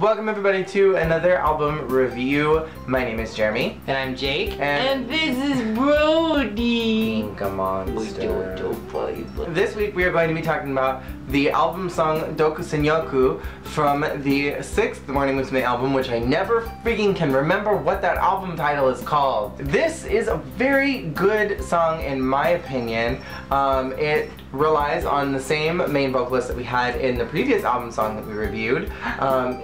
Welcome everybody to another album review. My name is Jeremy. And I'm Jake. And this is Brody. Come on, This week we are going to be talking about the album song Dokusenyoku from the 6th Morning Musume album, which I never freaking can remember what that album title is called. This is a very good song in my opinion. It relies on the same main vocalist that we had in the previous album song that we reviewed.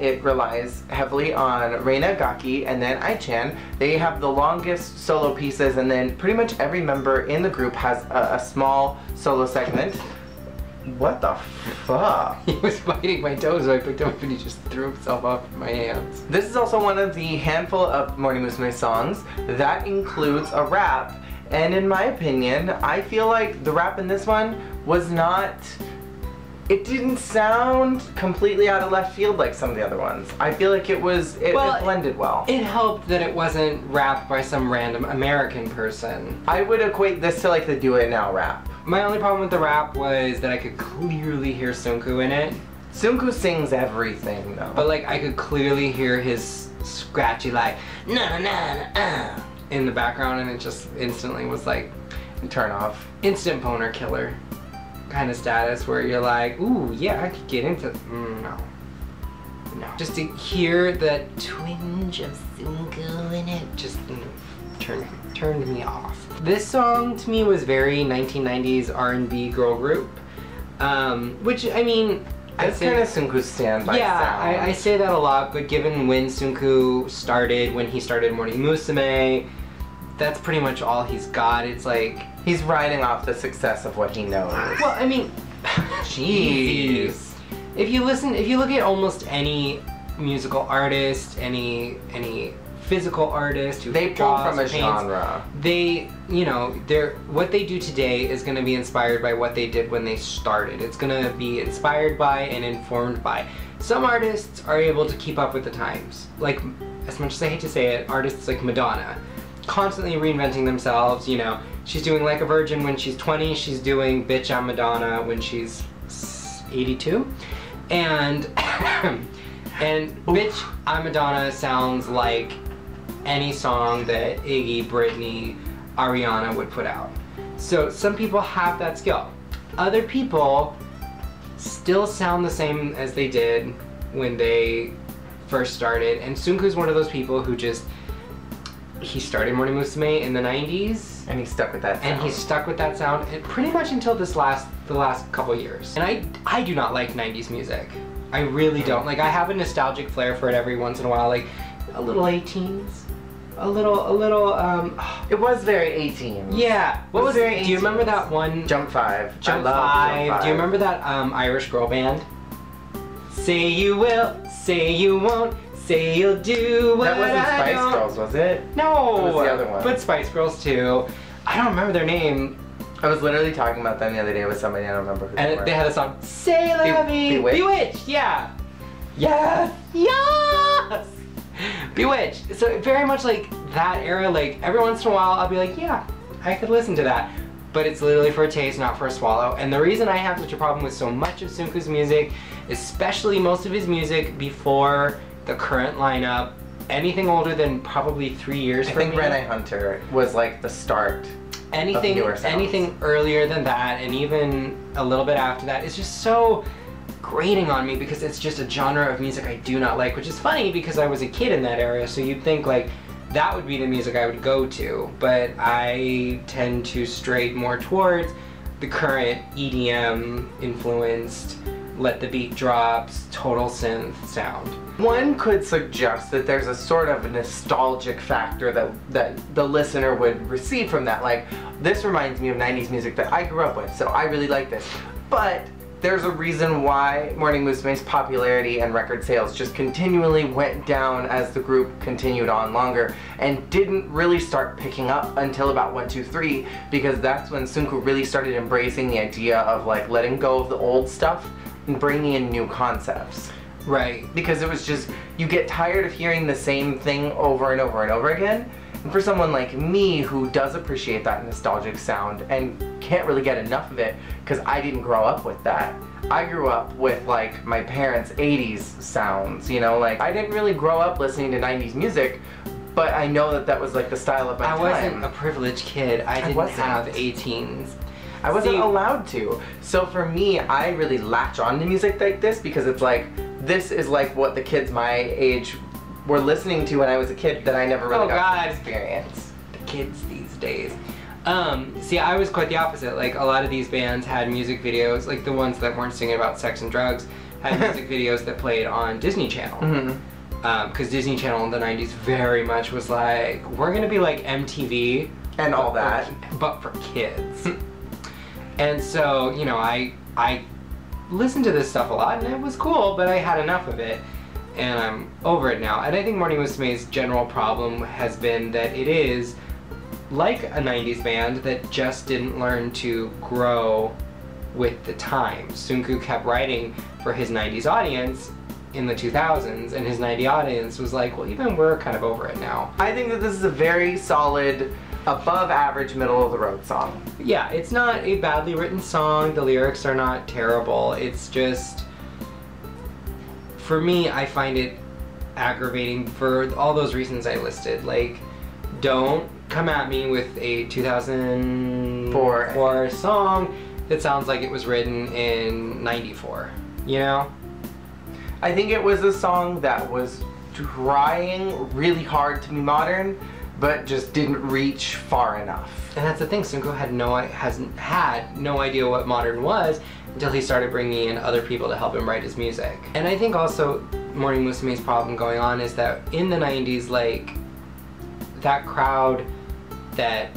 It relies heavily on Reina, Gaki, and then Ai-chan. They have the longest solo pieces, and then pretty much every member in the group has a small solo segment. What the fuck? He was biting my toes, so I picked him up and he just threw himself off my hands. This is also one of the handful of Morning Musume songs that includes a rap. And in my opinion, I feel like the rap in this one was not... It didn't sound completely out of left field like some of the other ones. I feel like it blended well. It helped that it wasn't rapped by some random American person. I would equate this to like the Do It Now rap. My only problem with the rap was that I could clearly hear Sunku in it. Sunku sings everything though. But like I could clearly hear his scratchy like na na na in the background, and it just instantly was like turn off. Instant boner killer kind of status where you're like, ooh, yeah, I could get into no. Just to hear the twinge of Sunku in it just turned me off. This song to me was very 1990s R&B girl group, which I mean, that's kind of Sunku's standby sound. I say that a lot, but given when Sunku started, when he started Morning Musume, that's pretty much all he's got. It's like he's riding off the success of what he knows. Well, I mean, jeez. If you look at almost any musical artist, any physical artist who they pull from a genre. They, you know, what they do today is going to be inspired by what they did when they started. It's going to be inspired by and informed by. Some artists are able to keep up with the times. Like, as much as I hate to say it, artists like Madonna, constantly reinventing themselves. You know, she's doing Like a Virgin when she's 20, she's doing Bitch I'm Madonna when she's 82, and Bitch I'm Madonna sounds like any song that Iggy, Britney, Ariana would put out. So some people have that skill. Other people still sound the same as they did when they first started, and Sunku's one of those people who just, he started Morning Musume in the 90s. And he stuck with that sound. And he stuck with that sound pretty much until the last couple years. And I do not like 90s music. I really don't. Like, I have a nostalgic flair for it every once in a while, like a little 18s. A little, It was very 18s. Yeah. What was very 18s? Do you remember that one? Jump 5. Jump 5. Do you remember that Irish girl band? Say you will, say you won't, say you'll do what I don't. That wasn't Spice Girls, was it? No. It was the other one. But Spice Girls too. I don't remember their name. I was literally talking about them the other day with somebody, I don't remember who they were. And they had a song, Say La Vie. Bewitched, yeah. Yes. Yes. Bewitched. So very much like that era, like every once in a while I'll be like, yeah, I could listen to that. But it's literally for a taste, not for a swallow. And the reason I have such a problem with so much of Sunku's music, especially most of his music before the current lineup, anything older than probably 3 years for me. I think Red Eye Hunter was like the start of newer sounds. Anything earlier than that, and even a little bit after that, is just so grating on me because it's just a genre of music I do not like, which is funny because I was a kid in that era, so you'd think like that would be the music I would go to, but I tend to stray more towards the current EDM influenced, let the beat drops, total synth sound. One could suggest that there's a sort of a nostalgic factor that the listener would receive from that, like, this reminds me of 90s music that I grew up with, so I really like this. But there's a reason why Morning Musume's popularity and record sales just continually went down as the group continued on longer and didn't really start picking up until about 1, 2, 3, because that's when Sunku really started embracing the idea of like letting go of the old stuff and bringing in new concepts. Right. Because it was just, you get tired of hearing the same thing over and over and over again. And for someone like me who does appreciate that nostalgic sound and can't really get enough of it because I didn't grow up with that, I grew up with like my parents' 80s sounds, you know, like I didn't really grow up listening to 90s music, but I know that that was like the style of my time. I wasn't a privileged kid. I didn't have 18s. I wasn't allowed to. So for me, I really latch on to music like this because it's like, this is like what the kids my age were listening to when I was a kid that I never really got to experience. The kids these days. See, I was quite the opposite. Like, a lot of these bands had music videos, like the ones that weren't singing about sex and drugs, had music videos that played on Disney Channel. Because Disney Channel in the 90s very much was like, we're gonna be like MTV. And all that. But for kids. And so, you know, I listened to this stuff a lot, and it was cool, but I had enough of it. And I'm over it now. And I think Morning Musume's general problem has been that it is like a 90s band that just didn't learn to grow with the times. Sunku kept writing for his 90s audience in the 2000s, and his 90s audience was like, well, even we're kind of over it now. I think that this is a very solid, above average, middle of the road song. Yeah, it's not a badly written song, the lyrics are not terrible, it's just, for me, I find it aggravating for all those reasons I listed. Like, don't come at me with a 2004 song that sounds like it was written in 94, you know? I think it was a song that was trying really hard to be modern, but just didn't reach far enough. And that's the thing, Sunko hasn't had no idea what modern was until he started bringing in other people to help him write his music. And I think also Morning Musume's problem going on is that in the 90s, like, that crowd that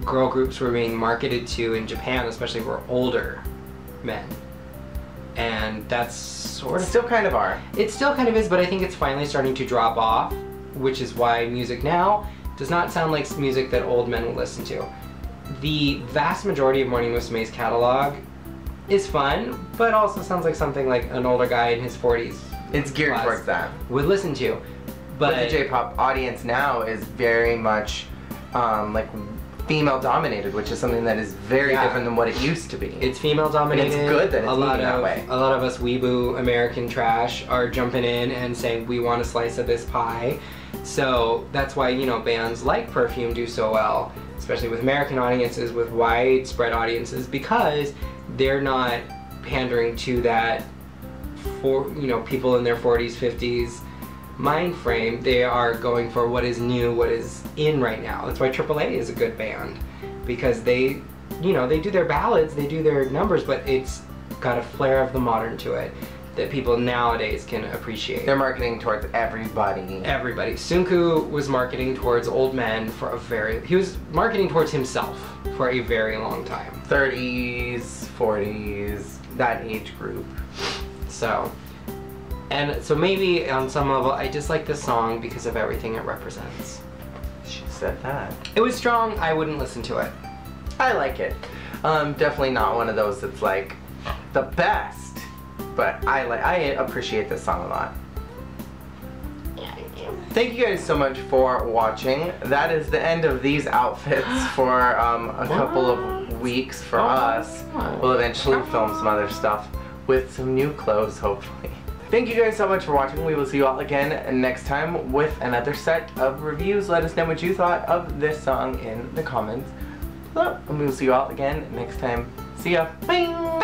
girl groups were being marketed to in Japan, especially, were older men. And that's sort of... Still kind of are. It still kind of is, but I think it's finally starting to drop off, which is why music now does not sound like music that old men will listen to. The vast majority of Morning Musume's catalog is fun, but also sounds like something like an older guy in his 40s. It's geared towards that. Would listen to. But the J-pop audience now is very much like female dominated, which is something that is very different than what it used to be. It's female dominated. And it's good that it's moving that way. A lot of us weeboo American trash are jumping in and saying we want a slice of this pie. So that's why, you know, bands like Perfume do so well, especially with American audiences, with widespread audiences, because they're not pandering to that people in their 40s, 50s mind frame. They are going for what is new, what is in right now. That's why AAA is a good band, because they, you know, they do their ballads, they do their numbers, but it's got a flair of the modern to it that people nowadays can appreciate. They're marketing towards everybody. Everybody. Sunku was marketing towards old men for he was marketing towards himself for a very long time. 30s, 40s, that age group. So maybe on some level I dislike this song because of everything it represents. She said that. It was strong, I wouldn't listen to it. I like it. Definitely not one of those that's like the best, but I appreciate this song a lot. Thank you guys so much for watching. That is the end of these outfits for a couple of weeks for us. We'll eventually film some other stuff with some new clothes, hopefully. Thank you guys so much for watching. We will see you all again next time with another set of reviews. Let us know what you thought of this song in the comments below. And we will see you all again next time. See ya. Bye!